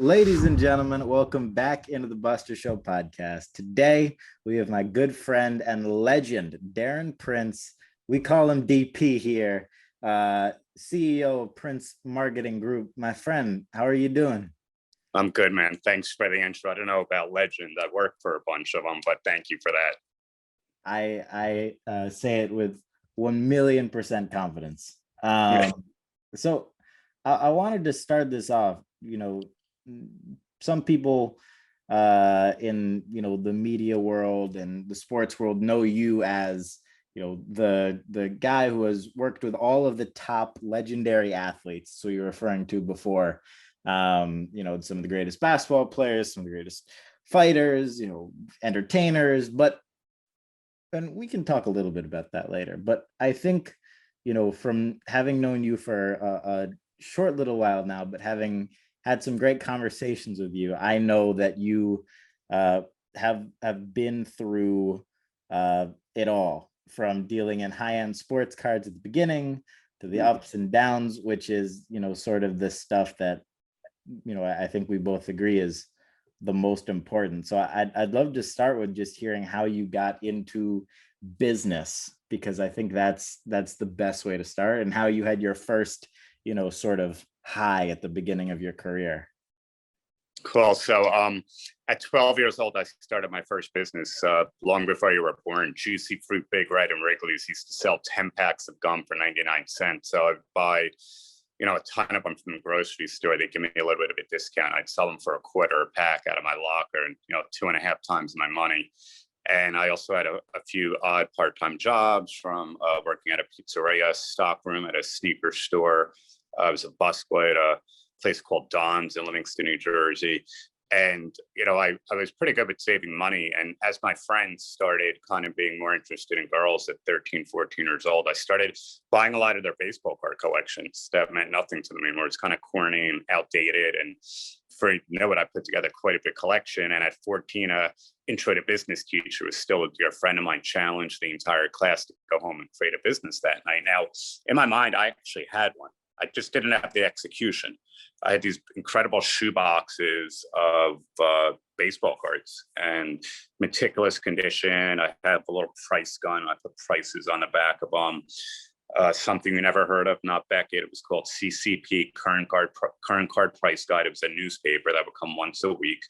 Ladies and gentlemen, welcome back into the Buster Show podcast. Today, we have my good friend and legend, Darren Prince. We call him DP here, CEO of Prince Marketing Group. My friend, how are you doing? I'm good, man. Thanks for the intro. I don't know about legend. I work for a bunch of them, but thank you for that. I say it with 1,000,000% confidence. So I wanted to start this off. Some people in the media world and the sports world know you as the guy who has worked with all of the top legendary athletes. So you're referring to before, some of the greatest basketball players, some of the greatest fighters, entertainers, and we can talk a little bit about that later. But I think, from having known you for a short little while now, but having had some great conversations with you, I know that you have been through it all, from dealing in high-end sports cards at the beginning to the ups and downs, which is, sort of the stuff that, I think we both agree is the most important. So I'd love to start with just hearing how you got into business, because I think that's the best way to start, and how you had your first, sort of high at the beginning of your career. Cool. So at 12 years old, I started my first business long before you were born. Juicy Fruit Big Red and Wrigley's used to sell 10 packs of gum for 99 cents. So I'd buy a ton of them from the grocery store. They give me a little bit of a discount. I'd sell them for $0.25 a pack out of my locker, and 2.5 times my money. And I also had a few odd part-time jobs, from working at a pizzeria, stockroom at a sneaker store. I was a busboy at a place called Don's in Livingston, New Jersey. And, I was pretty good with saving money. And as my friends started kind of being more interested in girls at 13, 14 years old, I started buying a lot of their baseball card collections that meant nothing to them anymore. It's kind of corny and outdated. And for what, I put together quite a big collection. And at 14, a intro to business teacher was still a dear friend of mine, challenged the entire class to go home and create a business that night. Now, in my mind, I actually had one. I just didn't have the execution. I had these incredible shoe boxes of baseball cards and meticulous condition. I have a little price gun. I put prices on the back of them. Something you never heard of, not Beckett. It was called CCP, Current Card Price Guide. It was a newspaper that would come once a week.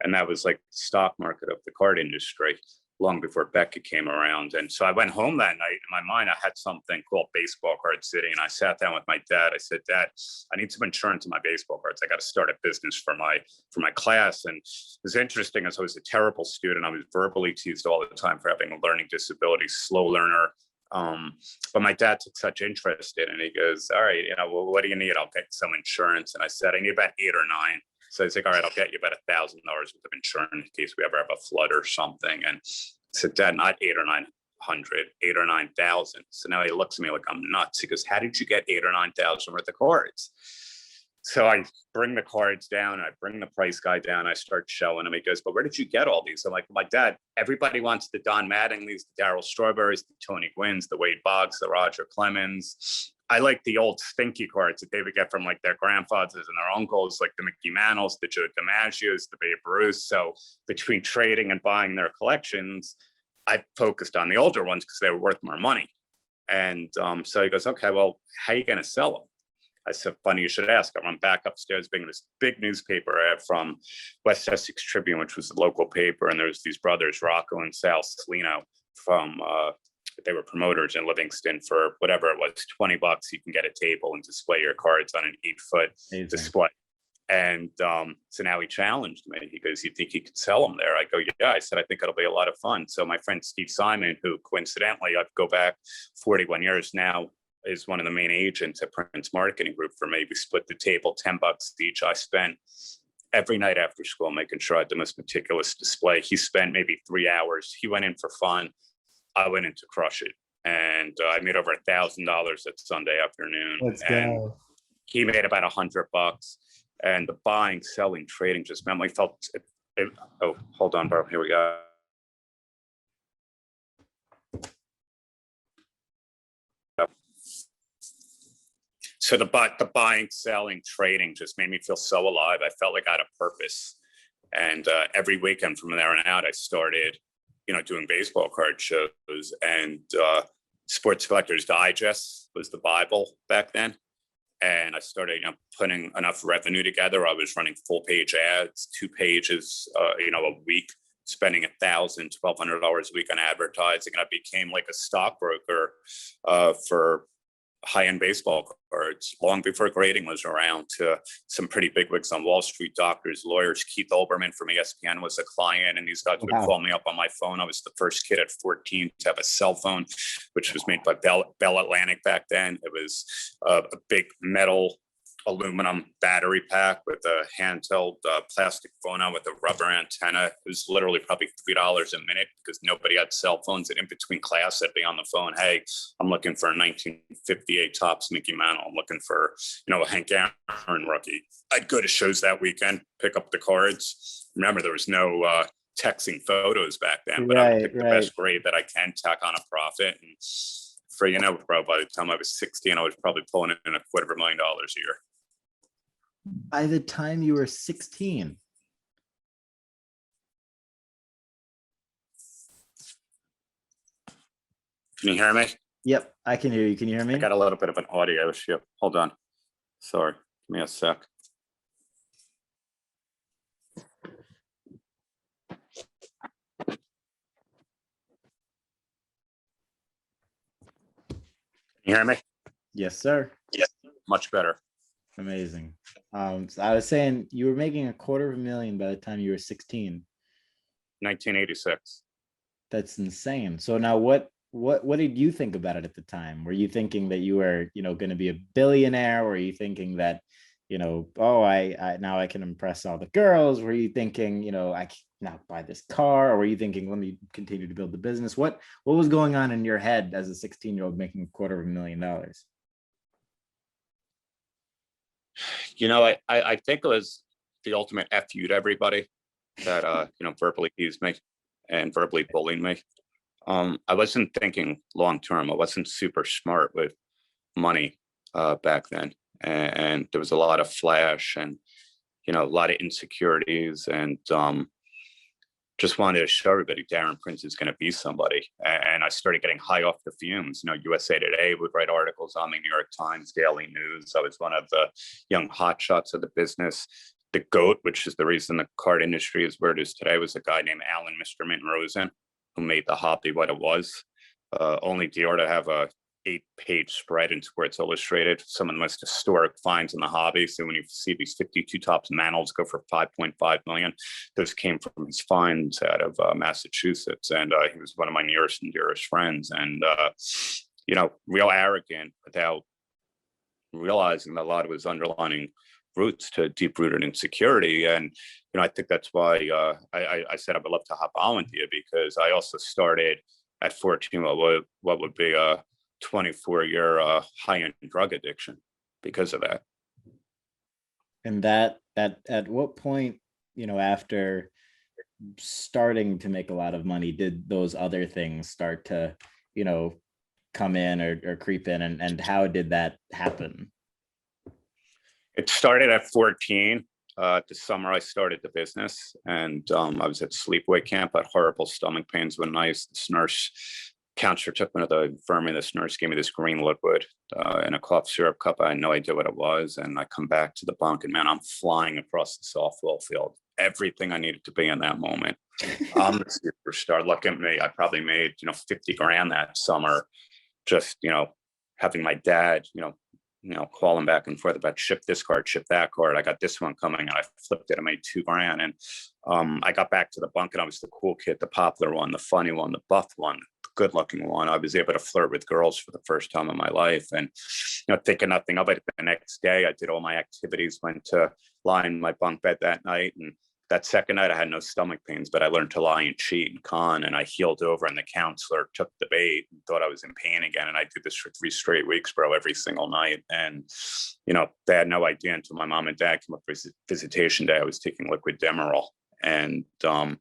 And that was like the stock market of the card industry, long before Beckett came around. And so I went home that night. In my mind, I had something called Baseball Card City. And I sat down with my dad. I said, Dad, I need some insurance on my baseball cards. I got to start a business for my class. And it was interesting, as I was a terrible student. I was verbally teased all the time for having a learning disability, slow learner. But my dad took such interest in it. And he goes, all right, well, what do you need? I'll get some insurance. And I said, I need about 8 or 9. So he's like, all right, I'll get you about $1,000 worth of insurance in case we ever have a flood or something. And I said, Dad, not 8 or 900, 8 or 9,000. So now he looks at me like I'm nuts. He goes, how did you get 8 or 9,000 worth of cards? So I bring the cards down, I bring the price guy down, I start showing him. He goes, but where did you get all these? I'm like, my dad, everybody wants the Don Mattingly's, the Darryl Strawberries, the Tony Gwynns, the Wade Boggs, the Roger Clemens. I like the old stinky cards that they would get from like their grandfathers and their uncles, like the Mickey Mantles, the Joe DiMaggios, the Babe Ruth. So between trading and buying their collections, I focused on the older ones because they were worth more money. And so he goes, okay, well, how are you going to sell them? I said, funny you should ask. I run back upstairs, being this big newspaper I had from West Essex Tribune, which was the local paper. And there was these brothers, Rocco and Sal Salino, from, they were promoters in Livingston. For whatever it was, $20, you can get a table and display your cards on an 8-foot display. And so now he challenged me. He goes, you think you could sell them there? I go, yeah. I said, I think it'll be a lot of fun. So my friend Steve Simon, who coincidentally, I go back 41 years now, is one of the main agents at Prince Marketing Group for me. We split the table, $10 each. I spent every night after school making sure I had the most meticulous display. He spent maybe 3 hours. He went in for fun. I went in to crush it. And I made over $1,000 that Sunday afternoon. Let's go. He made about $100. And the buying, selling, trading just meant we felt it. Oh, hold on, bro. Here we go. So the buying, selling, trading just made me feel so alive. I felt like I had a purpose. And every weekend from there on out, I started, doing baseball card shows, and Sports Collectors Digest was the Bible back then. And I started, putting enough revenue together. I was running full page ads, 2 pages, a week, spending $1,000, $1,200 a week on advertising. And I became like a stockbroker for high-end baseball cards long before grading was around, to some pretty big wigs on Wall Street, doctors, lawyers. Keith Olbermann from ESPN was a client, and these guys would call me up on my phone. I was the first kid at 14 to have a cell phone, which was made by Bell Atlantic back then. It was a big metal aluminum battery pack with a handheld plastic phone on with a rubber antenna. It was literally probably $3 a minute because nobody had cell phones. And in between class, I'd be on the phone. Hey, I'm looking for a 1958 Topps Mickey Mantle. I'm looking for, a Hank Aaron rookie. I'd go to shows that weekend, pick up the cards. Remember, there was no texting photos back then, but I would pick the best grade that I can, tack on a profit. And for, bro, by the time I was 16, I was probably pulling in $250,000 a year. By the time you were 16. Can you hear me? Yep, I can hear you. Can you hear me? I got a little bit of an audio issue. Hold on. Sorry. Give me a sec. Can you hear me? Yes, sir. Yes, much better. Amazing. So I was saying you were making $250,000 by the time you were 16. 1986. That's insane. So now what did you think about it at the time? Were you thinking that you were, going to be a billionaire? Were you thinking that, I now I can impress all the girls? Were you thinking, I can now buy this car? Or were you thinking, let me continue to build the business? What was going on in your head as a 16-year-old making $250,000? I think it was the ultimate F you to everybody that, verbally teased me and verbally bullied me. I wasn't thinking long-term. I wasn't super smart with money back then. And there was a lot of flash and, a lot of insecurities, and just wanted to show everybody Darren Prince is going to be somebody. And I started getting high off the fumes. USA Today would write articles on me, New York Times, Daily News. I was one of the young hotshots of the business. The GOAT, which is the reason the card industry is where it is today, was a guy named Alan Mr. Mint Rosen, who made the hobby what it was. Only Dior to have a 8-page spread in Sports Illustrated, some of the most historic finds in the hobby. So when you see these 52 Topps mantles go for $5.5 million, those came from his finds out of Massachusetts. And he was one of my nearest and dearest friends. And, real arrogant without realizing that a lot of his underlying roots to deep-rooted insecurity. And, I think that's why I said I would love to hop on with you, because I also started at 14 what would be a 24-year high-end drug addiction because of that. And that at what point, after starting to make a lot of money, did those other things start to, come in or creep in, and how did that happen? It started at 14. This summer, I started the business, and I was at sleepaway camp. I had horrible stomach pains one night. This nurse counselor took me to the infirmary. This nurse gave me this green liquid in a cough syrup cup. I had no idea what it was. And I come back to the bunk, and man, I'm flying across the softball field. Everything I needed to be in that moment. I'm the superstar. Look at me. I probably made, 50 grand that summer. Just, having my dad, calling back and forth about ship this card, ship that card. I got this one coming, and I flipped it. I made $2 grand. And I got back to the bunk, and I was the cool kid, the popular one, the funny one, the buff one, the good looking one. I was able to flirt with girls for the first time in my life. And, thinking nothing of it, the next day I did all my activities, went to lie in my bunk bed that night. And that second night I had no stomach pains, but I learned to lie and cheat and con, and I healed over, and the counselor took the bait and thought I was in pain again. And I did this for 3 straight weeks, bro, every single night. And, they had no idea until my mom and dad came up for visitation day. I was taking liquid Demerol. And, a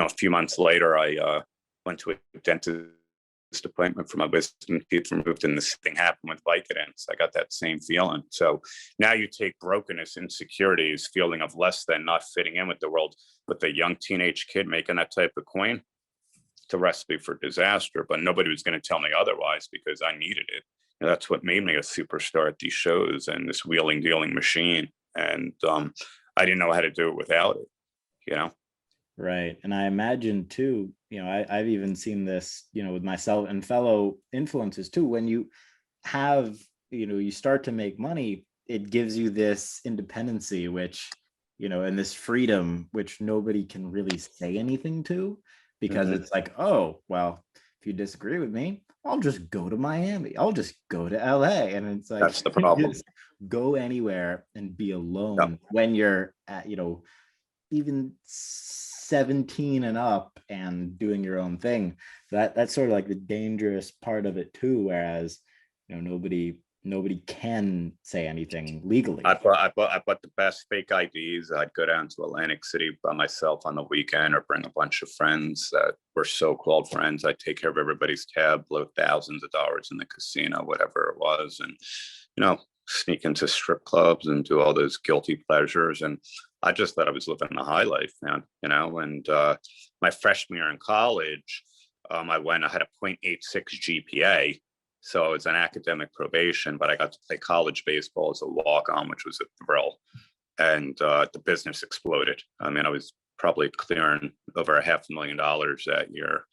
few months later, I went to a dentist disappointment from my wisdom teeth removed, and this thing happened with Vicodin. So I got that same feeling. So now you take brokenness, insecurities, feeling of less than, not fitting in with the world, with a young teenage kid making that type of coin. It's a recipe for disaster, but nobody was going to tell me otherwise because I needed it. And that's what made me a superstar at these shows and this wheeling dealing machine. And I didn't know how to do it without it, you know? Right. And I imagine too, I've even seen this, with myself and fellow influencers too. When you have, you start to make money, it gives you this independency, which, and this freedom, which nobody can really say anything to, because it's like, oh, well, if you disagree with me, I'll just go to Miami. I'll just go to LA. And it's like, that's the problem. Just go anywhere and be alone when you're at, even 17 and up and doing your own thing. That's sort of like the dangerous part of it too, whereas nobody can say anything legally. I bought the best fake IDs. I'd go down to Atlantic City by myself on the weekend or bring a bunch of friends that were so-called friends. I'd take care of everybody's tab, blow thousands of dollars in the casino, whatever it was, and sneak into strip clubs and do all those guilty pleasures. And I just thought I was living the high life, man, and my freshman year in college, I had a 0.86 GPA. So it's an academic probation, but I got to play college baseball as a walk-on, which was a thrill. And the business exploded. I mean, I was probably clearing over $500,000 that year.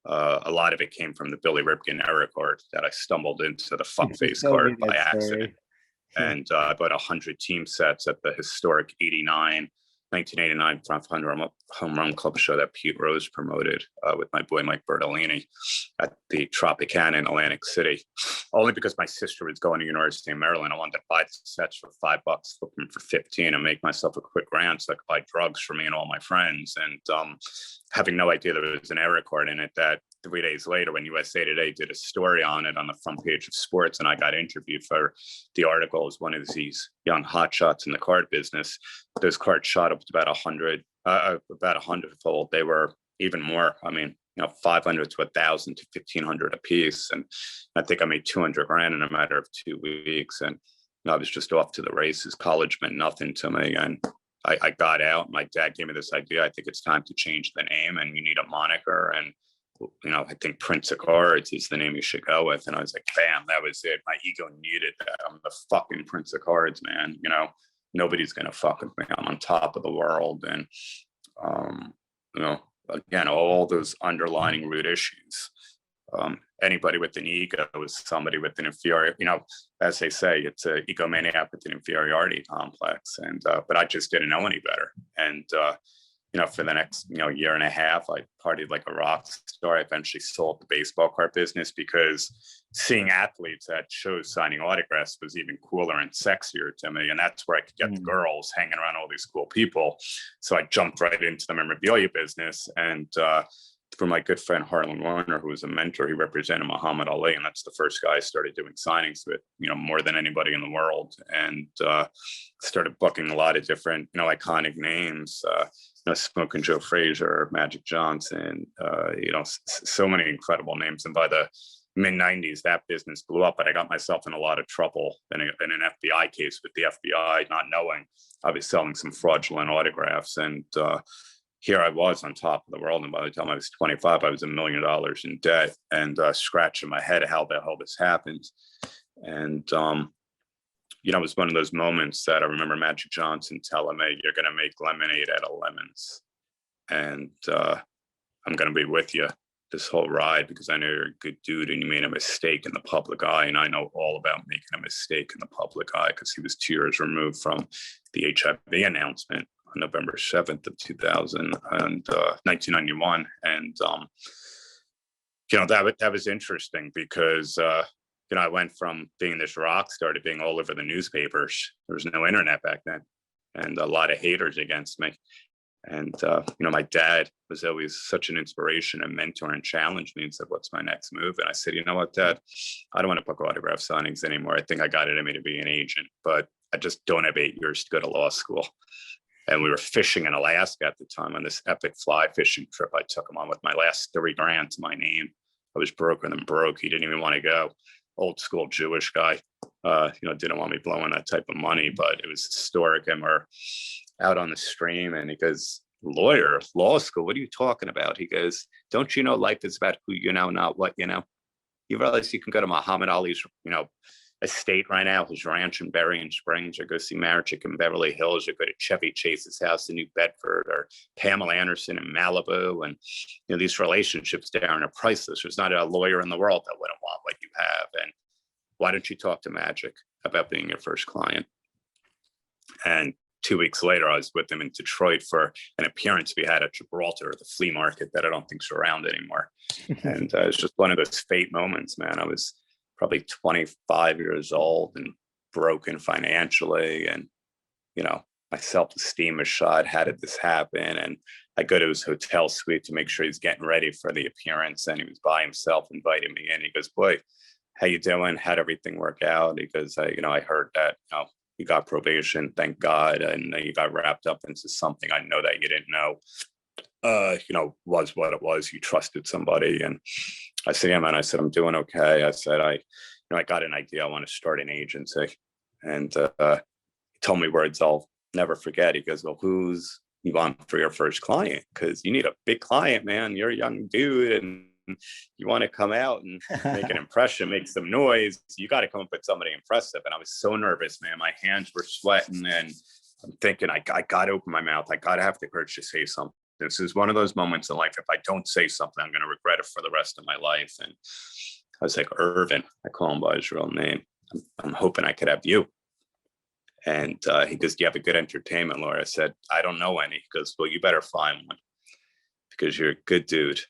A lot of it came from the Billy Ripken era card that I stumbled into the fuckface card by accident. And I bought 100 team sets at the historic 1989 500 home run club show that Pete Rose promoted with my boy Mike Bertolini at the Tropicana in Atlantic City. Only because my sister was going to University of Maryland, I wanted to buy the sets for $5, flip them for 15, and make myself a quick grand so I could buy drugs for me and all my friends. And having no idea there was an error card in it, that 3 days later, when USA Today did a story on it on the front page of Sports, and I got interviewed for the article as one of these young hotshots in the card business, those cards shot up to about 100-fold. They were even more. I mean, 500 to 1,000 to 1,500 a piece, and I think I made 200 grand in a matter of 2 weeks. And I was just off to the races. College meant nothing to me, and I got out. My dad gave me this idea. I think it's time to change the name, and you need a moniker. And I think Prince of Cards is the name you should go with. And I was like, bam, that was it. My ego needed that. I'm the fucking Prince of Cards, man. Nobody's going to fuck with me. I'm on top of the world. And, again, all those underlying root issues. Anybody with an ego is somebody with an inferior, as they say, it's an egomaniac with an inferiority complex. And, but I just didn't know any better. And, for the next, year and a half, I partied like a rock star. I eventually sold the baseball card business because seeing athletes at shows signing autographs was even cooler and sexier to me. And that's where I could get the girls hanging around all these cool people. So I jumped right into the memorabilia business. And through my good friend Harlan Warner, who was a mentor, he represented Muhammad Ali. And that's the first guy I started doing signings with, more than anybody in the world. And started booking a lot of different, iconic names. Smoking Joe Frazier, Magic Johnson, so many incredible names. And by the mid 90s, that business blew up, but I got myself in a lot of trouble in an FBI case with the FBI, not knowing I was selling some fraudulent autographs. And here I was on top of the world. And by the time I was 25, I was $1 million in debt, and scratching my head how the hell this happened. And, it was one of those moments that I remember Magic Johnson telling me, you're going to make lemonade out of lemons. And I'm going to be with you this whole ride because I know you're a good dude and you made a mistake in the public eye. And I know all about making a mistake in the public eye because he was 2 years removed from the HIV announcement on November 7th of 1991. And, that was interesting because, I went from being this rock star to being all over the newspapers. There was no internet back then, and a lot of haters against me. And, my dad was always such an inspiration and mentor and challenged me and said, what's my next move? And I said, you know what, Dad, I don't want to book autograph signings anymore. I think I got it in me to be an agent, but I just don't have 8 years to go to law school. And we were fishing in Alaska at the time on this epic fly fishing trip. I took him on with my last 3 grand to my name. I was broker than broke. He didn't even want to go. Old school Jewish guy, didn't want me blowing that type of money, but it was historic. And we're out on the stream, and he goes, lawyer, law school, what are you talking about? He goes, don't you know life is about who you know, not what you know? You realize you can go to Muhammad Ali's, estate right now, his ranch in Berrien Springs, or go see Marichick in Beverly Hills, or go to Chevy Chase's house in New Bedford, or Pamela Anderson in Malibu. And, these relationships, Darren, are priceless. There's not a lawyer in the world that wouldn't want what you have. And why don't you talk to Magic about being your first client? And 2 weeks later, I was with him in Detroit for an appearance we had at Gibraltar, the flea market that I don't think's around anymore. And it was just one of those fate moments, man. I was probably 25 years old and broken financially. And, my self-esteem was shot. How did this happen? And I go to his hotel suite to make sure he's getting ready for the appearance. And he was by himself, inviting me in. He goes, boy, how you doing? How'd everything work out? He goes, I heard that, you got probation, thank God. And you got wrapped up into something I know that you didn't know, was what it was. You trusted somebody. And I said, yeah, man. I said, I'm doing okay. I said, I got an idea. I want to start an agency. And he told me words I'll never forget. He goes, well, who's you want for your first client? Because you need a big client, man. You're a young dude and you want to come out and make an impression, make some noise. You got to come up with somebody impressive. And I was so nervous, man. My hands were sweating, and I'm thinking, I got to open my mouth. I got to have the courage to say something. This is one of those moments in life. If I don't say something, I'm going to regret it for the rest of my life. And I was like, Irvin, I call him by his real name. I'm hoping I could have you. And he goes, do you have a good entertainment lawyer? I said, I don't know any. He goes, well, you better find one, because you're a good dude.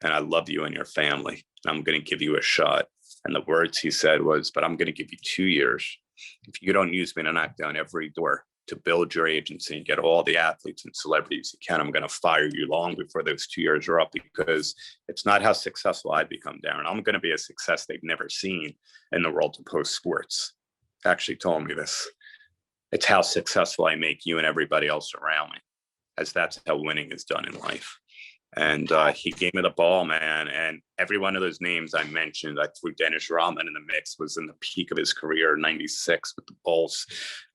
And I love you and your family. And I'm going to give you a shot. And the words he said was, but I'm going to give you 2 years. If you don't use me to knock down every door to build your agency and get all the athletes and celebrities you can, I'm going to fire you long before those 2 years are up, because it's not how successful I become, Darren. I'm going to be a success they've never seen in the world of post sports. Actually told me this. It's how successful I make you and everybody else around me, as that's how winning is done in life. And he gave me the ball, man. And every one of those names I mentioned, I threw Dennis Rodman in the mix, was in the peak of his career, 96 with the Bulls,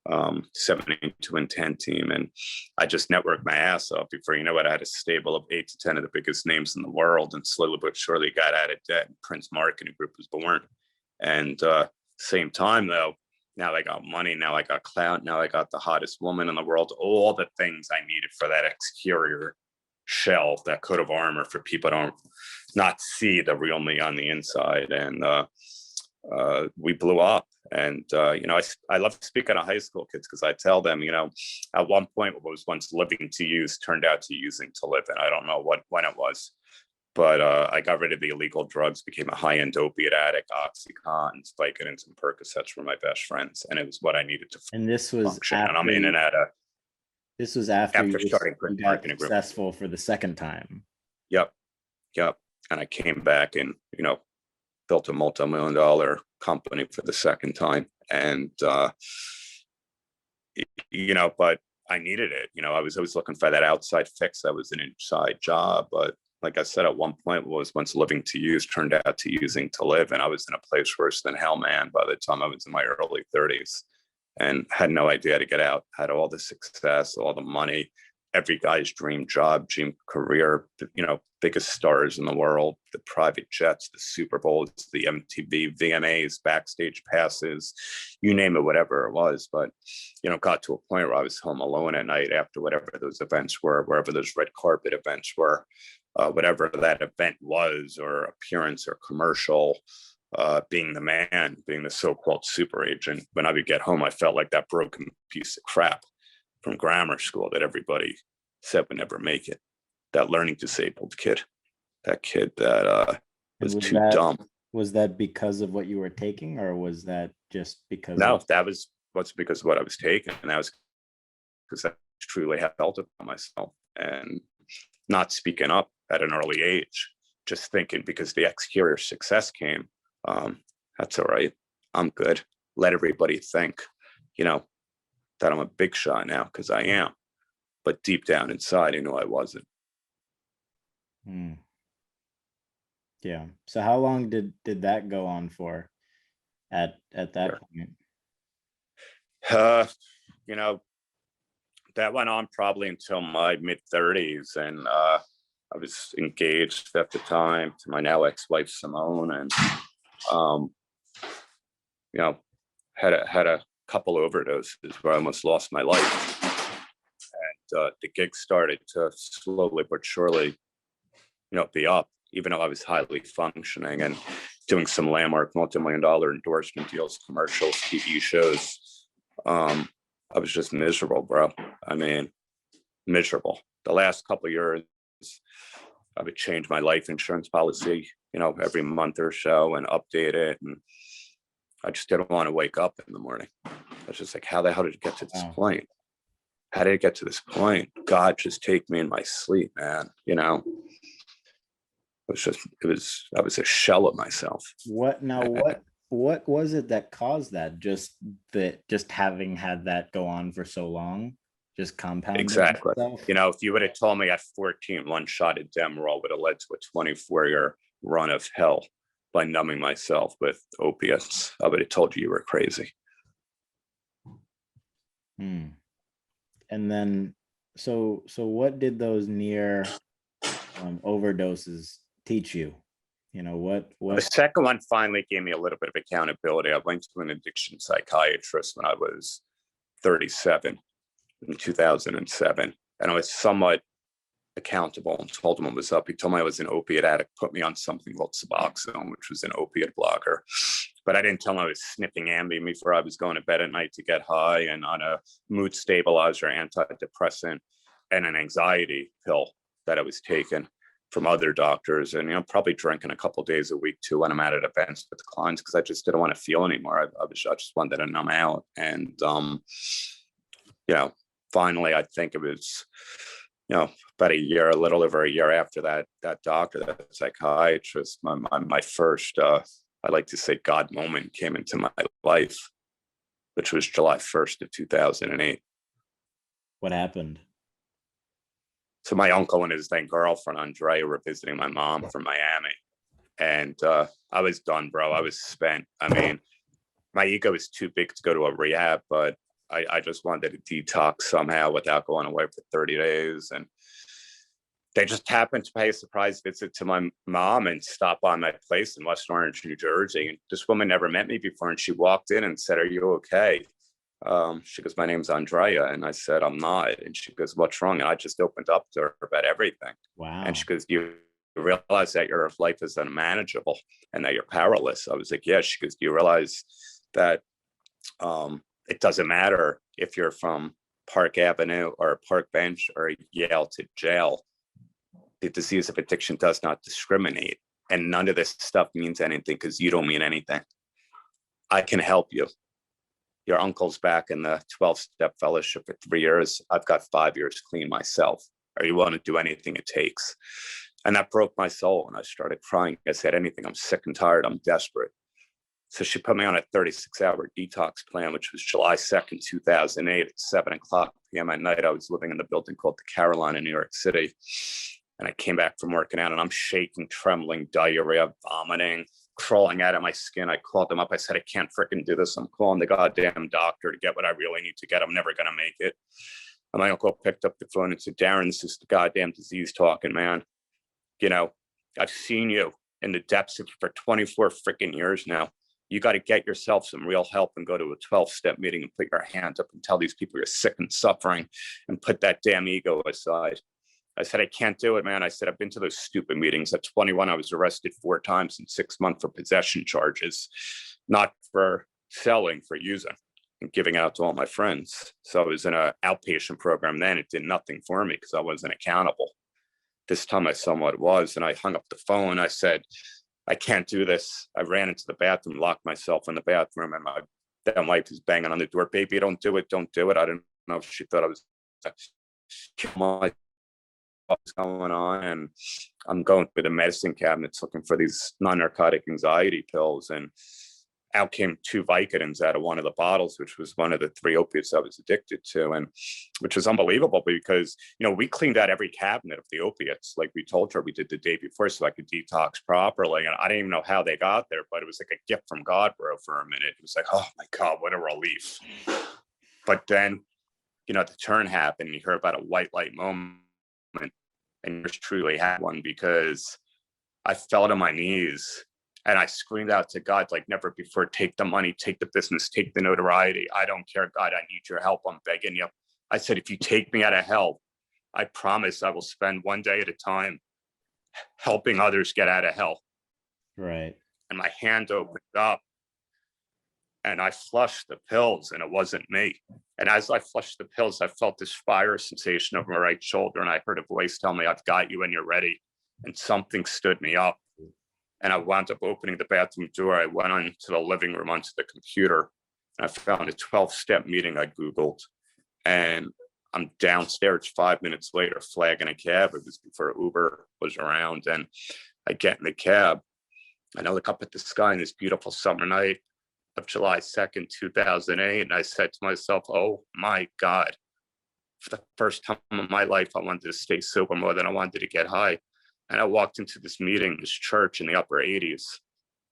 72-10 team. And I just networked my ass off. Before you know it, I had a stable of 8 to 10 of the biggest names in the world, and slowly but surely got out of debt. Prince Marketing Group was born. And same time, though, now I got money, now I got clout, now I got the hottest woman in the world, all the things I needed for that exterior shell, that coat of armor for people to not see the real me on the inside. And we blew up. And I love speaking to high school kids, because I tell them, at one point what was once living to use turned out to using to live. And I don't know when it was, but I got rid of the illegal drugs, became a high-end opiate addict. Oxycontin, Vicodin, and some Percocets were my best friends, and it was what I needed to and this was function. after, and I'm in and out of. This was after you starting got successful for the second time. Yep. And I came back and, built a multi-million-dollar company for the second time. And, but I needed it. I was always looking for that outside fix. That was an inside job. But like I said, at one point, what was once living to use turned out to using to live. And I was in a place worse than hell, man, by the time I was in my early 30s. And had no idea how to get out, had all the success, all the money, every guy's dream job, dream career, biggest stars in the world, the private jets, the Super Bowls, the MTV, VMAs, backstage passes, you name it, whatever it was. But, got to a point where I was home alone at night after whatever those events were, wherever those red carpet events were, whatever that event was, or appearance or commercial. Being the man, being the so-called super agent. When I would get home, I felt like that broken piece of crap from grammar school that everybody said would never make it. That learning disabled kid, that kid that was too dumb. Was that because of what you were taking, or was that just because? No, that was because of what I was taking, and that was because I truly felt it about myself, and not speaking up at an early age, just thinking because the exterior success came. That's all right. I'm good. Let everybody think, that I'm a big shot now, because I am. But deep down inside, I knew I wasn't. Yeah. So how long did that go on for at that Sure. point? Uh, you know, that went on probably until my mid 30s, and I was engaged at the time to my now ex-wife Simone, and um, you know, had a couple overdoses where I almost lost my life. The gig started to slowly but surely, be up, even though I was highly functioning and doing some landmark multi-million dollar endorsement deals, commercials, TV shows. I was just miserable, bro. I mean, miserable. The last couple of years, I would change my life insurance policy, every month or so and update it. And I just didn't want to wake up in the morning. I was just like, how the hell did it get to this Wow. point? How did it get to this point? God, just take me in my sleep, man. I was a shell of myself. What now? What was it that caused that? Just having had that go on for so long, just compounded Exactly. itself. If you would have told me at 14, one shot of Demerol would have led to a 24-year run of hell by numbing myself with opiates, I would have told you were crazy. Hmm. And then, so what did those near overdoses teach you? The What? second one finally gave me a little bit of accountability. I went to an addiction psychiatrist when I was 37 in 2007, and I was somewhat accountable and told him what was up. He told me I was an opiate addict, put me on something called Suboxone, which was an opiate blocker. But I didn't tell him I was sniffing Ambien before I was going to bed at night to get high, and on a mood stabilizer, antidepressant, and an anxiety pill that I was taking from other doctors, and probably drinking a couple days a week too when I'm at events with clients, because I just didn't want to feel anymore. I just wanted to numb out. And finally, I think it was about a little over a year after that doctor, that psychiatrist, my first, I like to say, God moment came into my life, which was July 1st of 2008. What happened? So my uncle and his then girlfriend, Andrea, were visiting my mom from Miami. And I was done, bro. I was spent. I mean, my ego was too big to go to a rehab, but I just wanted to detox somehow without going away for 30 days. And they just happened to pay a surprise visit to my mom and stop by my place in West Orange, New Jersey. And this woman never met me before. And she walked in and said, "Are you okay?" She goes, "My name's Andrea." And I said, "I'm not." And she goes, "What's wrong?" And I just opened up to her about everything. And Wow. she goes, "Do you realize that your life is unmanageable and that you're powerless?" I was like, "Yeah." She goes, "Do you realize that it doesn't matter if you're from Park Avenue or Park Bench or Yale to jail? The disease of addiction does not discriminate. And none of this stuff means anything because you don't mean anything. I can help you. Your uncle's back in the 12-step fellowship for 3 years. I've got 5 years clean myself. Are you willing to do anything it takes?" And that broke my soul. And I started crying. I said, "Anything. I'm sick and tired. I'm desperate." So she put me on a 36-hour detox plan, which was July 2nd, 2008 at 7:00 p.m. at night. I was living in a building called the Carolina in New York City. And I came back from working out and I'm shaking, trembling, diarrhea, vomiting, crawling out of my skin. I called them up. I said, "I can't freaking do this. I'm calling the goddamn doctor to get what I really need to get. I'm never going to make it." And my uncle picked up the phone and said, "Darren, this is the goddamn disease talking, man. I've seen you in the depths of it for 24 freaking years now. You got to get yourself some real help and go to a 12-step meeting and put your hands up and tell these people you're sick and suffering and put that damn ego aside." I said, "I can't do it, man." I said, "I've been to those stupid meetings. At 21, I was arrested 4 times in 6 months for possession charges, not for selling, for using and giving out to all my friends." So I was in an outpatient program then. It did nothing for me because I wasn't accountable. This time I somewhat was, and I hung up the phone. I said, "I can't do this." I ran into the bathroom, locked myself in the bathroom, and my then wife was banging on the door. "Baby, don't do it. Don't do it." I don't know if she thought I was my what's going on. And I'm going through the medicine cabinets looking for these non-narcotic anxiety pills. And out came 2 Vicodins out of one of the bottles, which was one of the 3 opiates I was addicted to, and which was unbelievable because, we cleaned out every cabinet of the opiates. Like we told her we did the day before so I could detox properly. And I didn't even know how they got there, but it was like a gift from God, bro, for a minute. It was like, oh my God, what a relief. But then, the turn happened. You hear about a white light moment, and yours truly had one, because I fell to my knees and I screamed out to God like never before, take the money, take the business, take the notoriety. I don't care, God, I need your help. I'm begging you. I said, if you take me out of hell, I promise I will spend one day at a time helping others get out of hell. Right. And my hand opened up and I flushed the pills, and it wasn't me. And as I flushed the pills, I felt this fire sensation over my right shoulder. And I heard a voice tell me, I've got you when you're ready. And something stood me up. And I wound up opening the bathroom door. I went on to the living room onto the computer, and I found a 12-step meeting I Googled. And I'm downstairs 5 minutes later, flagging a cab. It was before Uber was around. And I get in the cab and I look up at the sky on this beautiful summer night of July 2nd, 2008. And I said to myself, oh my God, for the first time in my life, I wanted to stay sober more than I wanted to get high. And I walked into this meeting, this church in the upper 80s,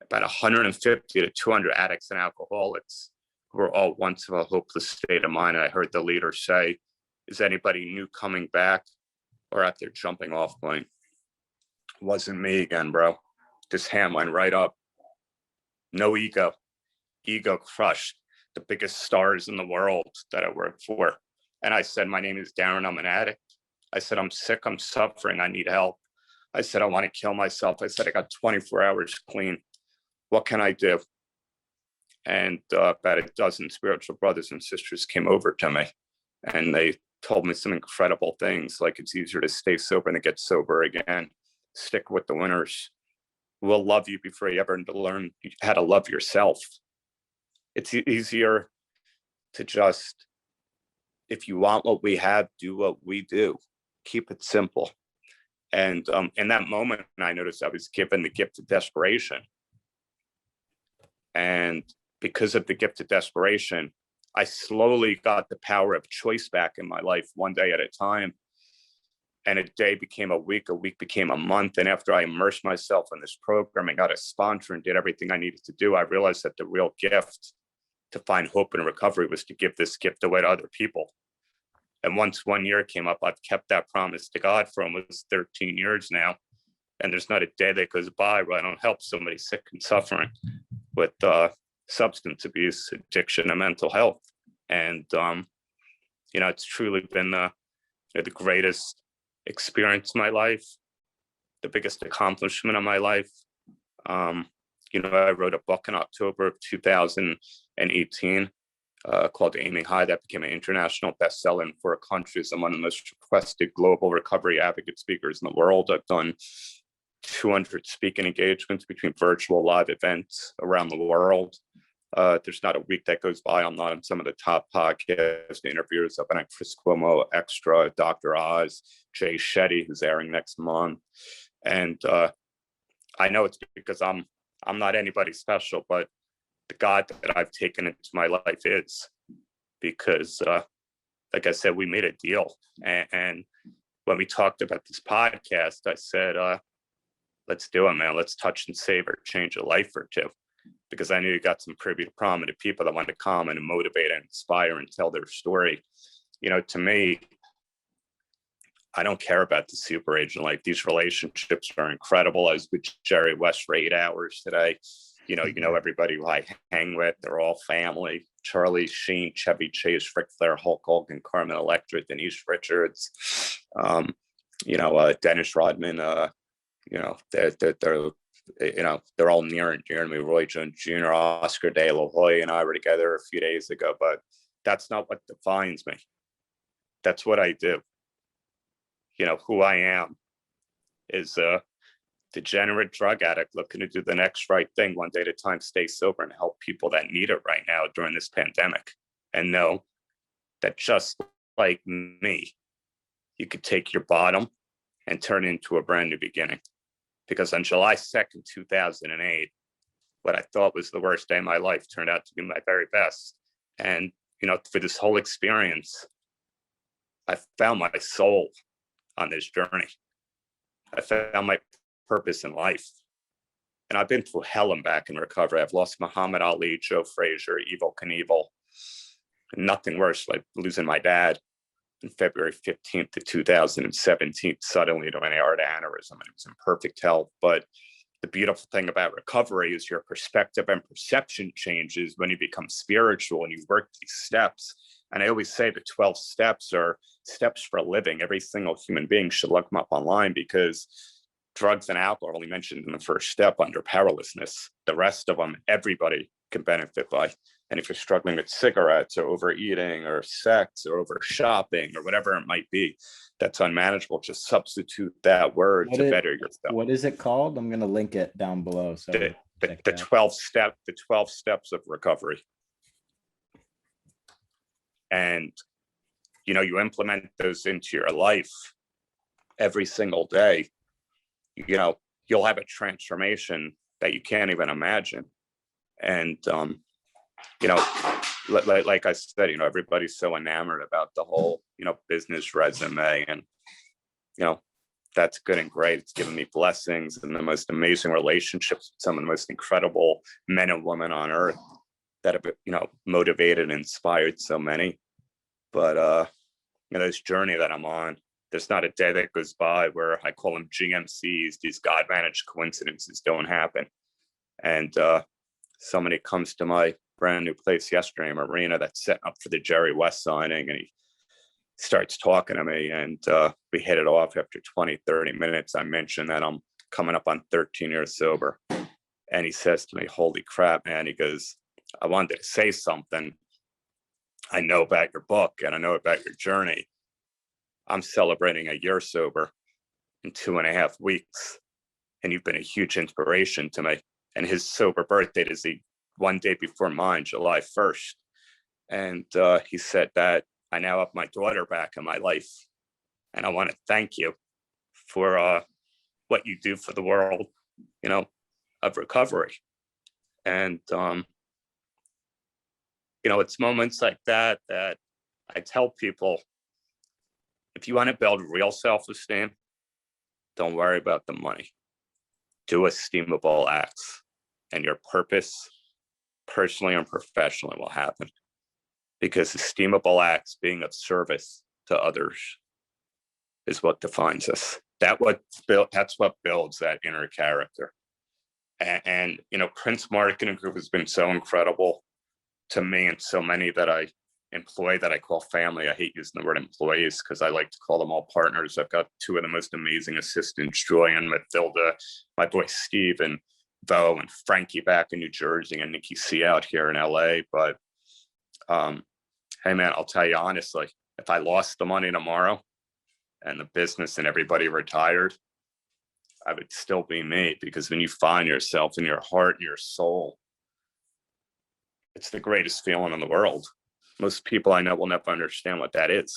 about 150 to 200 addicts and alcoholics who were all once of a hopeless state of mind. And I heard the leader say, is anybody new coming back or at their jumping off point? It wasn't me again, bro. This hand went right up. No ego. Ego crushed. The biggest stars in the world that I worked for. And I said, my name is Darren. I'm an addict. I said, I'm sick. I'm suffering. I need help. I said, I want to kill myself. I said, I got 24 hours clean. What can I do? And about a dozen spiritual brothers and sisters came over to me, and they told me some incredible things, like it's easier to stay sober than to get sober again. Stick with the winners. We'll love you before you ever learn how to love yourself. It's easier to just, if you want what we have, do what we do. Keep it simple. And in that moment, I noticed I was given the gift of desperation. And because of the gift of desperation, I slowly got the power of choice back in my life, one day at a time. And a day became a week became a month. And after I immersed myself in this program and got a sponsor and did everything I needed to do, I realized that the real gift to find hope and recovery was to give this gift away to other people. And once 1 year came up, I've kept that promise to God for almost 13 years now. And there's not a day that goes by where I don't help somebody sick and suffering with substance abuse, addiction, and mental health. And, it's truly been the greatest experience of my life, the biggest accomplishment of my life. I wrote a book in October of 2018 called Aiming High, that became an international bestseller in 4 countries. I'm one of the most requested global recovery advocate speakers in the world. I've done 200 speaking engagements between virtual live events around the world. There's not a week that goes by I'm not on some of the top podcast interviews. I've been on Chris Cuomo, Extra, Dr. Oz, Jay Shetty, who's airing next month. And I know it's because I'm not anybody special, but the God that I've taken into my life is, because like I said, we made a deal. And when we talked about this podcast, I said, let's do it, man. Let's touch and save or change a life or two. Because I knew you got some pretty prominent people that want to come and motivate and inspire and tell their story. To me, I don't care about the super agent life. These relationships are incredible. I was with Jerry West for 8 hours today. Everybody who I hang with, they're all family. Charlie Sheen, Chevy Chase, Ric Flair, Hulk Hogan, Carmen Electra, Denise Richards, Dennis Rodman, they're all near and dear to me. Roy Jones Jr., Oscar De La Hoya, and I were together a few days ago, but that's not what defines me. That's what I do. Who I am is a degenerate drug addict looking to do the next right thing one day at a time, stay sober, and help people that need it right now during this pandemic. And know that just like me, you could take your bottom and turn it into a brand new beginning. Because on July 2nd, 2008, what I thought was the worst day of my life turned out to be my very best. And, for this whole experience, I found my soul on this journey. I found my purpose in life. And I've been through hell and back in recovery. I've lost Muhammad Ali, Joe Frazier, Evel Knievel. Nothing worse, like losing my dad on February 15th of 2017, suddenly to an aortic aneurysm. And it was in perfect health. But the beautiful thing about recovery is your perspective and perception changes when you become spiritual and you work these steps. And I always say the 12 steps are steps for a living. Every single human being should look them up online, because drugs and alcohol are only mentioned in the first step under powerlessness. The rest of them, everybody can benefit by. And if you're struggling with cigarettes or overeating or sex or over shopping or whatever it might be, that's unmanageable, just substitute that word to better yourself. What is it called? I'm going to link it down below. So the 12 steps of recovery. And, you implement those into your life every single day, you'll have a transformation that you can't even imagine. And, like I said, everybody's so enamored about the whole, business resume, and, that's good and great. It's given me blessings and the most amazing relationships with some of the most incredible men and women on earth that have, motivated and inspired so many. But, this journey that I'm on, there's not a day that goes by where I call them GMCs, these God-managed coincidences don't happen. And somebody comes to my brand new place yesterday, Marina, that's setting up for the Jerry West signing, and he starts talking to me, and we hit it off after 20, 30 minutes. I mentioned that I'm coming up on 13 years sober. And he says to me, holy crap, man. He goes, I wanted to say something. I know about your book and I know about your journey. I'm celebrating a year sober in 2.5 weeks. And you've been a huge inspiration to me. And his sober birth date is the one day before mine, July 1st. And he said that I now have my daughter back in my life. And I want to thank you for what you do for the world, of recovery. And, it's moments like that that I tell people, if you want to build real self-esteem, don't worry about the money. Do esteemable acts, and your purpose, personally and professionally, will happen. Because esteemable acts, being of service to others, is what defines us. That's what builds that inner character. And Prince Marketing Group has been so incredible to me, and so many that I employ that I call family. I hate using the word employees because I like to call them all partners. I've got two of the most amazing assistants, Joy and Mathilda, my boy Steve and Bo, and Frankie back in New Jersey, and Nikki C out here in LA. But hey man, I'll tell you honestly, if I lost the money tomorrow and the business and everybody retired, I would still be me. Because when you find yourself in your heart and your soul, it's the greatest feeling in the world. Most people I know will never understand what that is.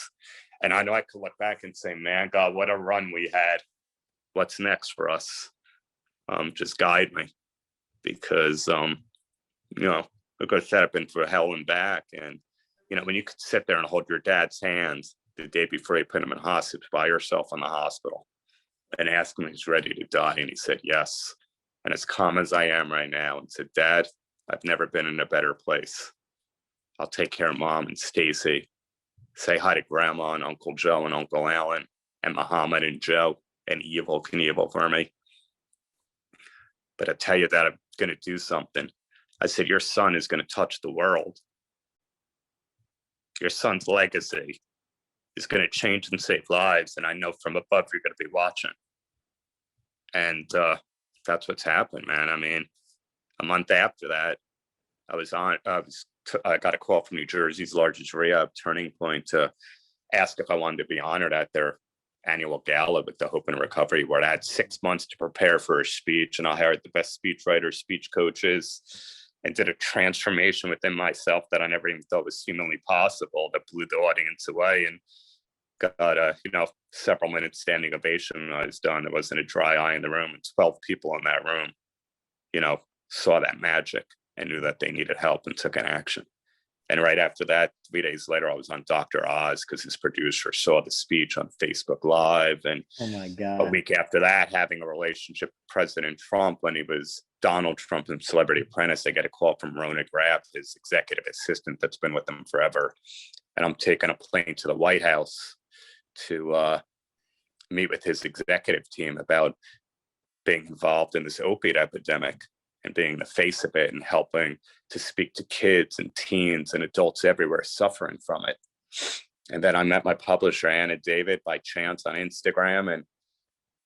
And I know I could look back and say, man, God, what a run we had. What's next for us? Just guide me. Because, like I said, I've been through hell and back. And, when you could sit there and hold your dad's hands the day before he put him in hospice by yourself in the hospital and ask him if he's ready to die. And he said, yes. And as calm as I am right now, and said, Dad, I've never been in a better place. I'll take care of Mom and Stacy. Say hi to Grandma and Uncle Joe and Uncle Alan and Muhammad and Joe and Evel Knievel for me. But I tell you that I'm going to do something. I said, your son is going to touch the world. Your son's legacy is going to change and save lives. And I know from above you're going to be watching. And that's what's happened, man. I mean, a month after that, I got a call from New Jersey's largest rehab, Turning Point, to ask if I wanted to be honored at their annual gala with the Hope and Recovery, where I had 6 months to prepare for a speech, and I hired the best speech writers, speech coaches, and did a transformation within myself that I never even thought was humanly possible, that blew the audience away, and got several minutes standing ovation when I was done. There wasn't a dry eye in the room, and 12 people in that room, saw that magic and knew that they needed help and took an action. And right after that, 3 days later, I was on Dr. Oz because his producer saw the speech on Facebook Live. And Oh my a God. week after that, having a relationship with President Trump when he was Donald Trump in Celebrity Apprentice, I get a call from Rona Graff, his executive assistant that's been with him forever. And I'm taking a plane to the White House to meet with his executive team about being involved in this opiate epidemic and being the face of it and helping to speak to kids and teens and adults everywhere suffering from it. And then I met my publisher, Anna David, by chance on Instagram, and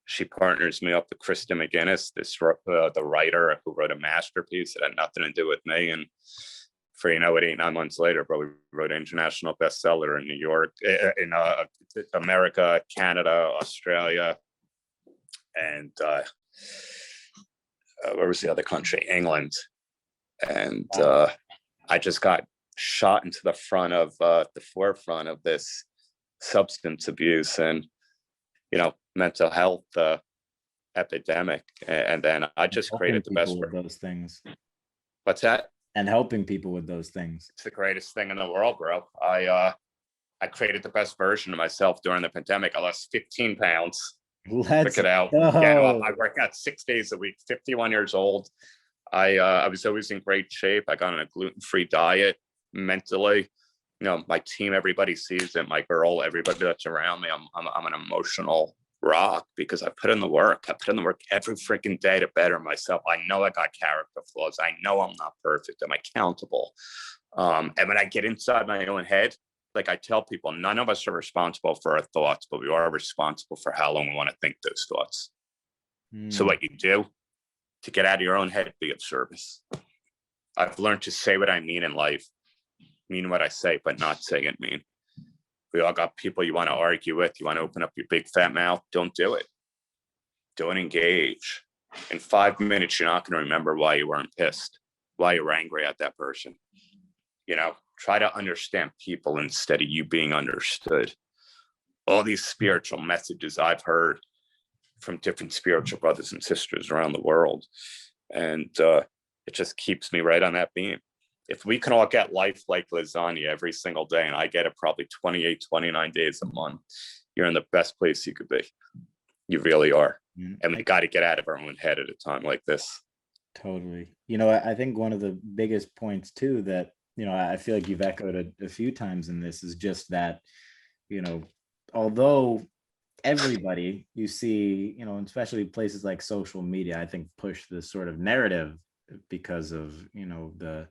she partners me up with Krista McGinnis, the writer who wrote a masterpiece that had nothing to do with me. And for, 8-9 months later, but we wrote an international bestseller in New York, in America, Canada, Australia, and where was the other country? England. And I just got shot into the forefront of this substance abuse and, mental health epidemic. And then I just created the best with those things. What's that? And helping people with those things. It's the greatest thing in the world, bro. I created the best version of myself during the pandemic. I lost 15 pounds. Check it out. I work out 6 days a week, 51 years old. I was always in great shape. I got on a gluten-free diet mentally. My team, everybody sees it. My girl, everybody that's around me. I'm an emotional rock because I put in the work. I put in the work every freaking day to better myself. I know I got character flaws. I know I'm not perfect. I'm accountable. And when I get inside my own head, like I tell people, none of us are responsible for our thoughts, but we are responsible for how long we want to think those thoughts. So what you do to get out of your own head, be of service. I've learned to say what I mean in life, mean what I say, but not say it mean. We all got people you want to argue with. You want to open up your big fat mouth. Don't do it. Don't engage. In 5 minutes, you're not going to remember why you weren't pissed, why you were angry at that person. Try to understand people instead of you being understood. All these spiritual messages I've heard from different spiritual brothers and sisters around the world. And it just keeps me right on that beam. If we can all get life like lasagna every single day, and I get it probably 28, 29 days a month, you're in the best place you could be. You really are. And we got to get out of our own head at a time like this. Totally. I think one of the biggest points too that, I feel like you've echoed a few times in this is just that, although everybody you see, especially places like social media, I think push this sort of narrative because of, the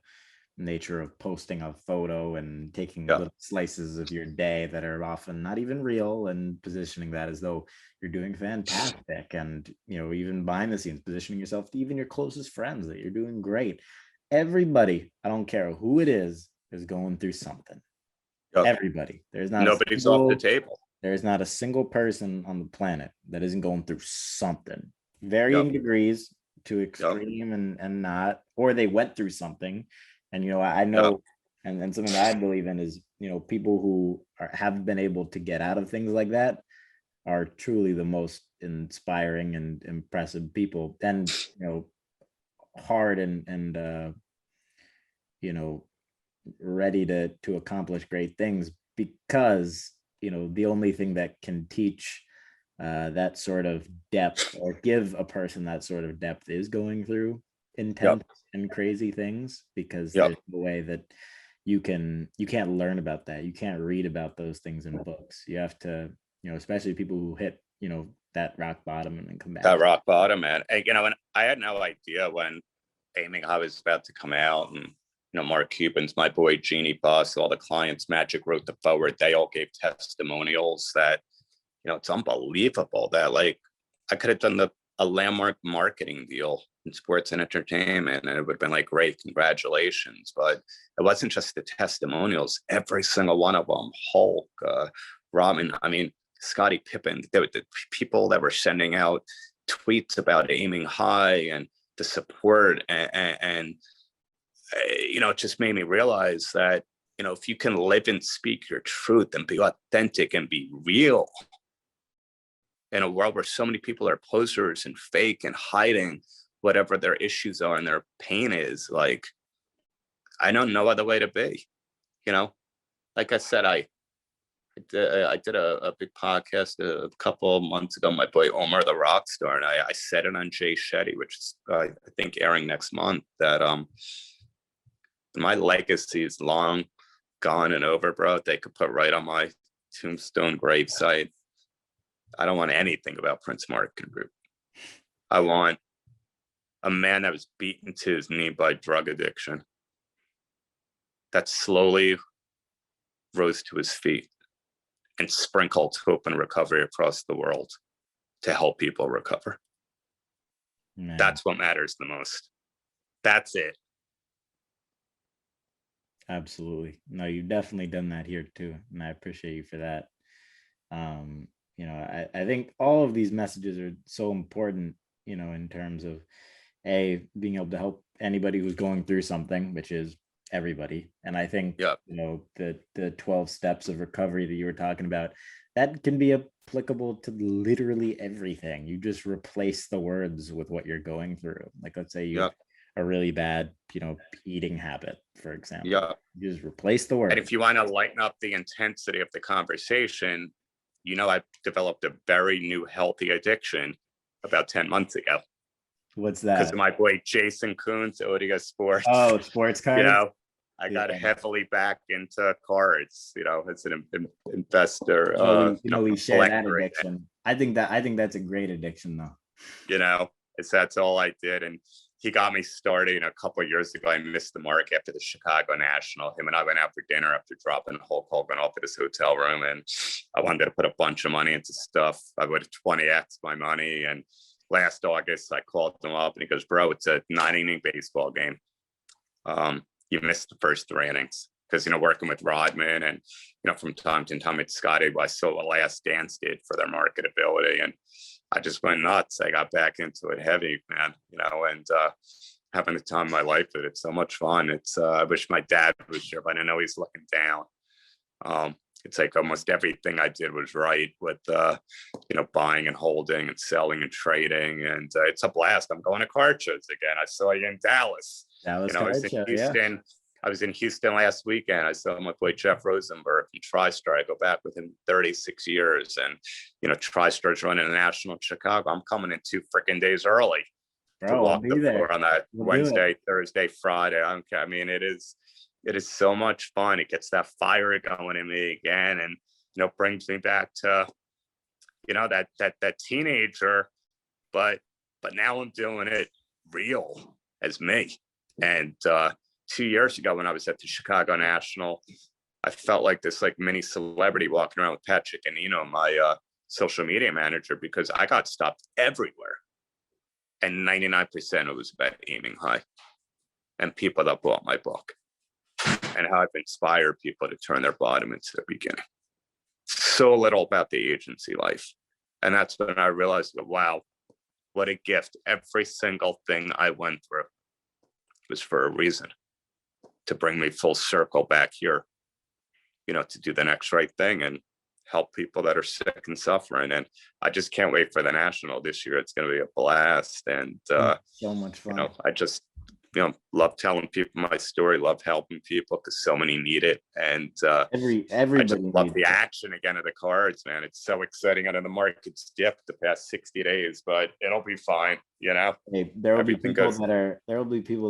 nature of posting a photo and taking little slices of your day that are often not even real and positioning that as though you're doing fantastic. And, even behind the scenes, positioning yourself to even your closest friends that you're doing great. Everybody, I don't care who it is going through something. Everybody. Nobody's off the table. There's not a single person on the planet that isn't going through something. Varying degrees to extreme and not, or they went through something. And, I know, and something that I believe in is, people who have been able to get out of things like that are truly the most inspiring and impressive people. And, hard and ready to accomplish great things because, the only thing that can teach that sort of depth or give a person that sort of depth is going through intense and crazy things, because there's no way that you can't learn about that. You can't read about those things in books. You have to, especially people who hit, that rock bottom and then come back. That rock bottom, man. And, and I had no idea when Aiming High was about to come out, and Mark Cuban's my boy, Jeannie Buss, all the clients, Magic wrote the forward. They all gave testimonials that, it's unbelievable that like I could have done a landmark marketing deal in sports and entertainment, and it would have been like, great, congratulations. But it wasn't just the testimonials. Every single one of them, Hulk, Rodman, Scottie Pippen, the people that were sending out tweets about Aiming High and the support and it just made me realize that, if you can live and speak your truth and be authentic and be real in a world where so many people are posers and fake and hiding whatever their issues are and their pain is. Like, I know no other way to be, you know. Like I said, I did a big podcast a couple of months ago. My boy Omar the Rockstar, and I said it on Jay Shetty, which is I think airing next month. That my legacy is long gone and over, bro. They could put right on my tombstone gravesite. I don't want anything about Prince Marketing Group. I want a man that was beaten to his knee by drug addiction, that slowly rose to his feet and sprinkled hope and recovery across the world to help people recover. Man. That's what matters the most. That's it. Absolutely. No, you've definitely done that here too. And I appreciate you for that. I think all of these messages are so important, in terms of being able to help anybody who's going through something, which is everybody. And I think, the 12 steps of recovery that you were talking about, that can be applicable to literally everything. You just replace the words with what you're going through. Like, let's say you have a really bad, eating habit, for example. You just replace the words. And if you want to lighten up the intensity of the conversation, I developed a very new healthy addiction about 10 months ago. What's that? Because of my boy Jason Coons, Odia Sports. Oh, sports cards. I got heavily back into cards, as an investor. We share that addiction. I think that's a great addiction, though. That's all I did. And he got me started a couple of years ago. I missed the mark after the Chicago National. Him and I went out for dinner after dropping Hulk Hogan off at his hotel room. And I wanted to put a bunch of money into stuff. I would have 20x my money. And last August, I called him up and he goes, bro, it's a 9-inning baseball game. You missed the first 3 innings. Because, working with Rodman and, from time to time with Scotty, I saw what Last Dance did for their marketability. And I just went nuts. I got back into it heavy, man, and having the time of my life. It's so much fun. I wish my dad was here, but I know he's looking down. It's like almost everything I did was right with, buying and holding and selling and trading. And it's a blast. I'm going to card shows again. I saw you in Dallas. I was in Houston. Yeah. I was in Houston last weekend. I saw my boy Jeff Rosenberg from TriStar. I go back with him 36 years. And, TriStar's running a national in Chicago. I'm coming in 2 freaking days early to walk the floor on that Wednesday, Thursday, Friday. I don't care. I mean, it is so much fun. It gets that fire going in me again. And, brings me back to, that teenager, but now I'm doing it real as me. And, 2 years ago when I was at the Chicago National, I felt like this mini celebrity walking around with Pat Ciccanino, my social media manager, because I got stopped everywhere. And 99% it was about aiming high and people that bought my book and how I've inspired people to turn their bottom into their beginning. So little about the agency life. And that's when I realized, wow, what a gift. Every single thing I went through was for a reason. To bring me full circle back here, to do the next right thing and help people that are sick and suffering. And I just can't wait for the National this year. It's going to be a blast. And so much fun. I just, love telling people my story, love helping people because so many need it. And everybody I just love the action again of the cards, man. It's so exciting. I know the market's dipped the past 60 days, but it'll be fine. Hey, there will be people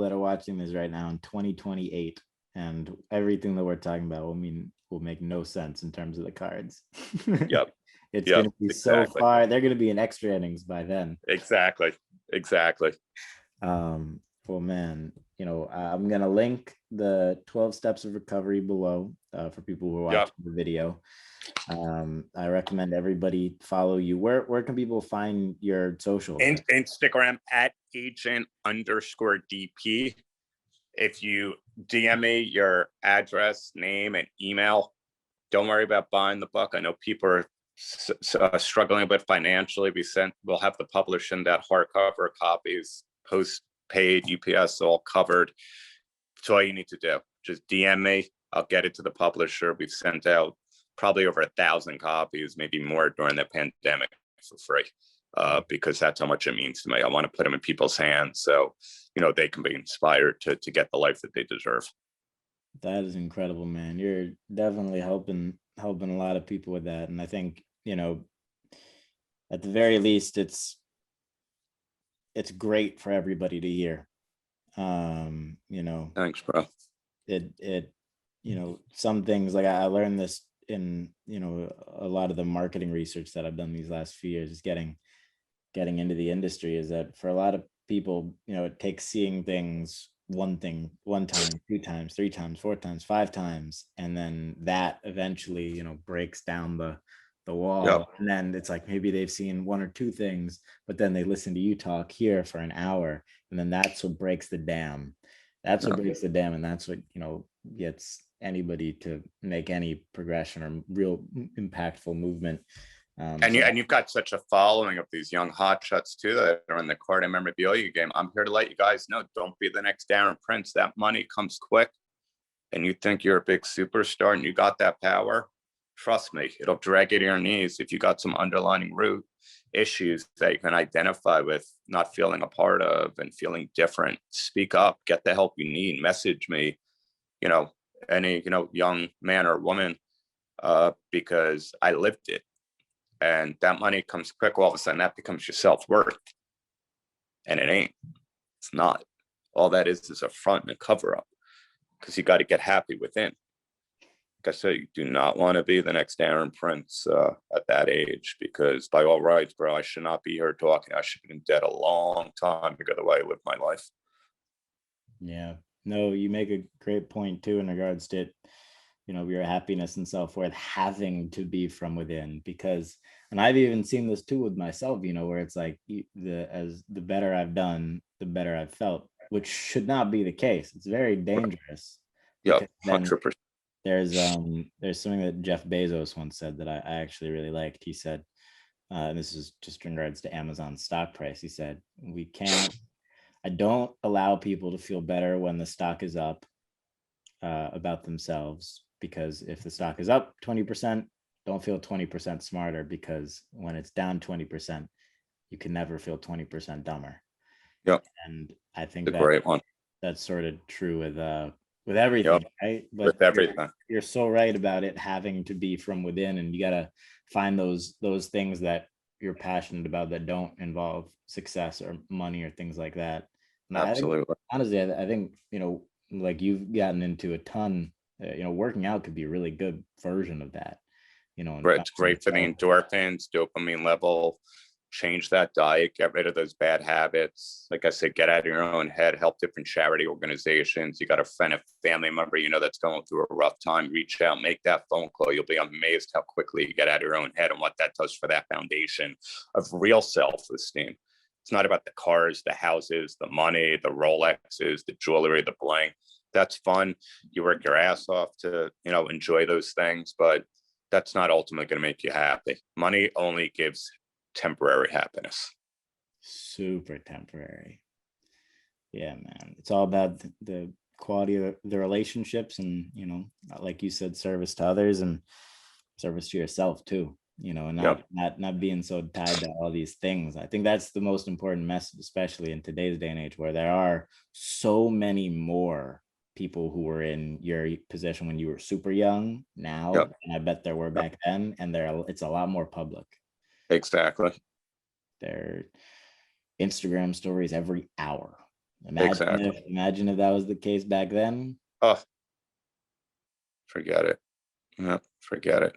that are watching this right now in 2028, and everything that we're talking about will make no sense in terms of the cards. Yep. It's going to be so far. They're going to be in extra innings by then. Exactly. Well, man, I'm going to link the 12 steps of recovery below for people who are watching the video. I recommend everybody follow you. Where can people find your socials? Instagram at agent_DP. If you DM me your address, name, and email, don't worry about buying the book. I know people are struggling a bit financially. We'll have the publisher send out hardcover copies, post-paid, UPS, all covered. That's all you need to do. Just DM me. I'll get it to the publisher. We've sent out probably over 1,000 copies, maybe more during the pandemic for free. because that's how much it means to me. I want to put them in people's hands so, they can be inspired to get the life that they deserve. That is incredible, man. You're definitely helping a lot of people with that. And I think, at the very least, it's great for everybody to hear. Thanks, bro. It some things, like I learned this in a lot of the marketing research that I've done these last few years, is getting into the industry, is that for a lot of people, it takes seeing things one time, two times, three times, four times, five times, and then that eventually breaks down the wall. Yep. And then it's like maybe they've seen one or two things, but then they listen to you talk here for an hour, and then that's what breaks the dam. That's what breaks the dam, and that's what gets anybody to make any progression or real impactful movement. And you've got such a following of these young hotshots too that are in the card memorabilia game. I'm here to let you guys know, don't be the next Darren Prince. That money comes quick, and you think you're a big superstar and you got that power. Trust me, it'll drag you to your knees if you got some underlying root issues that you can identify with, not feeling a part of and feeling different. Speak up, get the help you need, message me, any, young man or woman, because I lived it. And that money comes quick. All of a sudden that becomes your self-worth. And it ain't. It's not. All that is a front and a cover up, because you got to get happy within. Like I said, you do not want to be the next Darren Prince at that age, because by all rights, bro, I should not be here talking. I should have been dead a long time ago, the way I lived my life. Yeah. No, you make a great point too, in regards to your happiness and self-worth having to be from within, because, and I've even seen this too with myself, where it's like the better I've done, the better I've felt, which should not be the case. It's very dangerous. Yeah, 100%. There's something that Jeff Bezos once said that I actually really liked. He said, and this is just in regards to Amazon stock price. He said, I don't allow people to feel better when the stock is up about themselves, because if the stock is up 20%, don't feel 20% smarter, because when it's down 20%, you can never feel 20% dumber. Yep. And I think that's sort of true with everything, yep. Right? But with everything, you're so right about it having to be from within, and you got to find those things that you're passionate about that don't involve success or money or things like that. And absolutely. Honestly, I think like you've gotten into a ton. Working out could be a really good version of that. It's great for the endorphins, dopamine level. Change that diet, get rid of those bad habits. Like I said, get out of your own head, help different charity organizations. You got a friend, a family member, that's going through a rough time, reach out, make that phone call. You'll be amazed how quickly you get out of your own head and what that does for that foundation of real self-esteem. It's not about the cars, the houses, the money, the Rolexes, the jewelry, the bling. That's fun. You work your ass off to, enjoy those things, but that's not ultimately going to make you happy. Money only gives temporary happiness. Super temporary. Yeah, man. It's all about the quality of the relationships, and like you said, service to others and service to yourself too. And not being so tied to all these things. I think that's the most important message, especially in today's day and age, where there are so many more people who were in your position when you were super young now, and I bet there were back then, and it's a lot more public. Exactly. Their Instagram stories every hour. Imagine if that was the case back then. Oh, forget it. Yeah, forget it.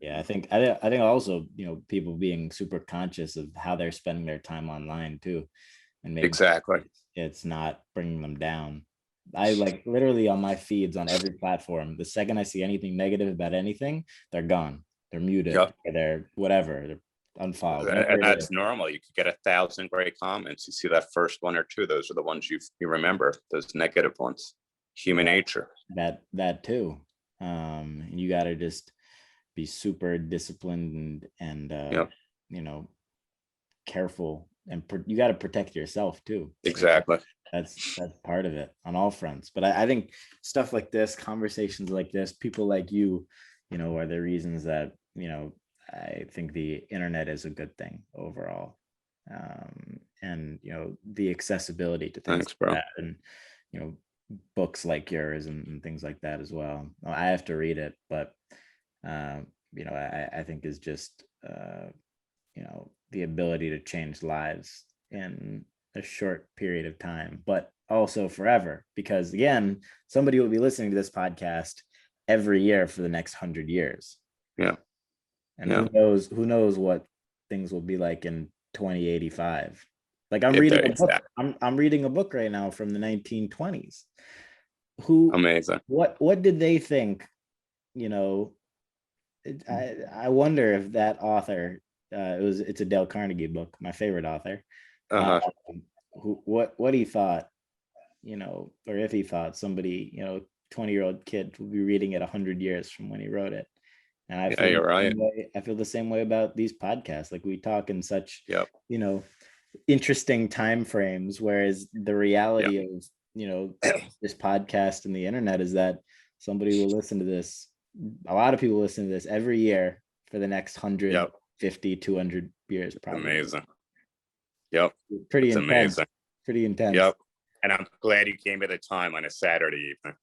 Yeah, I think also, people being super conscious of how they're spending their time online too, and making exactly it's not bringing them down. I literally on my feeds on every platform, the second I see anything negative about anything, they're gone. They're muted. Or they're whatever. They're unfollowed. And that's normal. You could get 1,000 great comments. You see that first one or two, those are the ones you remember, those negative ones. Human nature. That too. And you got to just be super disciplined and careful, and you got to protect yourself too. Exactly. That's part of it on all fronts. But I think stuff like this, conversations like this, people like you, are the reasons that I think the internet is a good thing overall. And, the accessibility to things Thanks, like bro. that, and, books like yours and things like that as well. I have to read it, but, I think is just, the ability to change lives in a short period of time, but also forever, because again, somebody will be listening to this podcast every year for the next 100 years. Yeah. And Yeah. who knows what things will be like in 2085. Like I'm Yeah, reading there- a book. exactly. I'm reading a book right now from the 1920s. Who Amazing. what did they think? You know, I wonder if that author, it's a Dale Carnegie book, my favorite author. Uh-huh. What he thought, or if he thought somebody, 20-year-old kid will be reading it 100 years from when he wrote it. And I Yeah, feel you're right. I feel the same way about these podcasts. Like we talk in such, Yep. interesting time frames, whereas the Yeah. reality of, this podcast and the internet is that somebody will listen to this. A lot of people listen to this every year for the next 150, 200 years, probably. Amazing. Yep. Pretty It's intense. amazing. Pretty intense. Yep. And I'm glad you came at a time on a Saturday evening.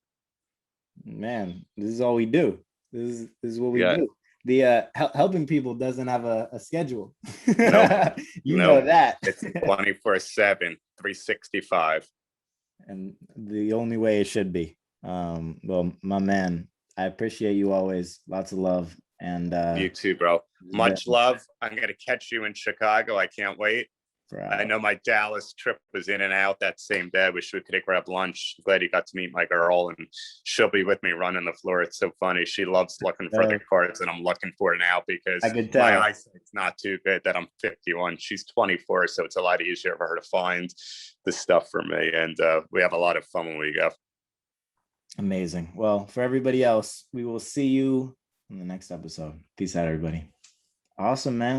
Man, this is all we do. This is what we Yeah. do. The helping people doesn't have a schedule. Nope. You know Nope. that. It's 24/7, 365. And the only way it should be. Well, my man, I appreciate you always. Lots of love. And You too, bro. Much love. I'm gonna catch you in Chicago. I can't wait. I know my Dallas trip was in and out that same day. I wish we could have grabbed lunch. Glad you got to meet my girl, and she'll be with me running the floor. It's so funny. She loves looking for the cards, and I'm looking for it now because I could tell. my eyesight's not too good. That I'm 51. She's 24, so it's a lot easier for her to find the stuff for me. And we have a lot of fun when we go. Amazing. Well, for everybody else, we will see you in the next episode. Peace out, everybody. Awesome, man.